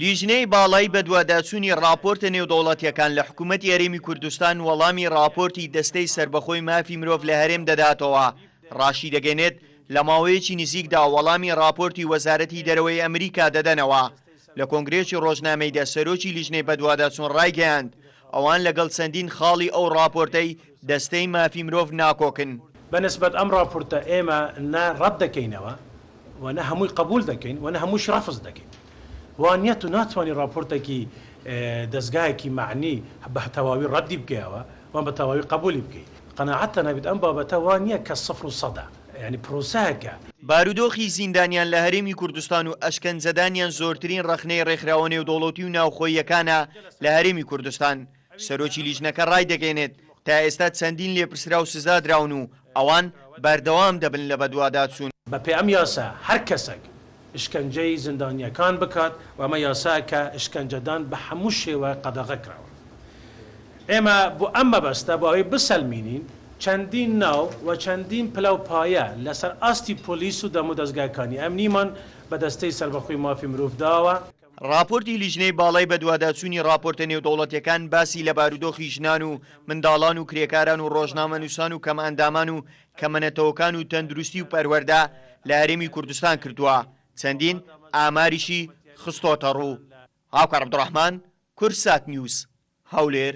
لیژنەی باڵای بە دوواداچوونی راپۆرتە نێودەوڵەتیەکان لە حکوومەتی هەرێمی کوردستان وەڵامی راپۆرتی دەستەی سربەخۆی مافی مرۆڤ لە هەرێم دەداتەوە. ڕاشی دەگەنێت لە ماوەیەکی نزیکدا وەڵامی راپۆرتی وەزارەتی دەرەوەی ئەمریکا دەدەنەوە. لە کۆنگرێکی ڕۆژنامەیدا سەرۆکی لیژنەی بە دوواداچوون ڕایگەیاند ئەوان لەگەڵ چەندین خاڵی ئەو راپۆرتەی دەستەی مافی مرۆڤ ناکۆکن. بەنسبەت ئەم راپۆرتە ئێمە نە ڕەت دەکەینەوە و نە هەمووی قبول دەکەین و نە هەمووش ڕەفز دەکەین. وانە تو ناتوانانی راپۆرتێکی دەستگایەکی معنی بە تەواوی ڕەدی بکەیەوە وان بە تەواوی قبولی بکەیت. قەناعەتە نەبێت ئەم بابەتە وانە کە 100% یعنی پرۆسەیەکە. بارودۆخی زیندانیان لە هەرێمی کوردستان و ئەشکەنجەدانیان زۆرترین ڕەخنەی ڕێکخراوە نێودەوڵەتی و ناوخۆییەکانە لە هەرێمی کوردستان. سەرۆکی لیژنەکە ڕای دەگەێنێت تا ئێستا چەندین لێپرسرا و سزا دراون و ئەوان بەردەوام دەبن لە بەدواداچوون. بەپێ ئەم یاسا هەر کەسێک ئشکەنجەی زیندانیەکان بکات و ئەمە یاساکە ئشکەنجەدان بە هەموو شێوە قەدەغە کراوە. ئێمە بۆ ئەم مەبەستە بۆ ئەوەی بسەلمینین چەندین ناو و چەندین پلەپایە لەسەر ئاستی پۆلیس و دەمو دەستگاکانی ئەمنیمان بە دەستەی سەربەخۆی مافی مرۆڤ داوە. راپۆرتی لیژنەی باڵای بە دوواداچوونی راپۆرتە نێودەوڵەتیەکان باسی لە بارودۆخی ژنان و منداڵان و کرێکاران و ڕۆژنامە نووسان و کەم ئەندامان و کەمەنەتەوەکان و تەندروستی و پەروەردە لە هەرێمی کوردستان کردووە. چەندین ئاماریشی خستۆتە ڕوو. هاوکار عەبدوڕەحمان، کورسات نیوز، هەولێر.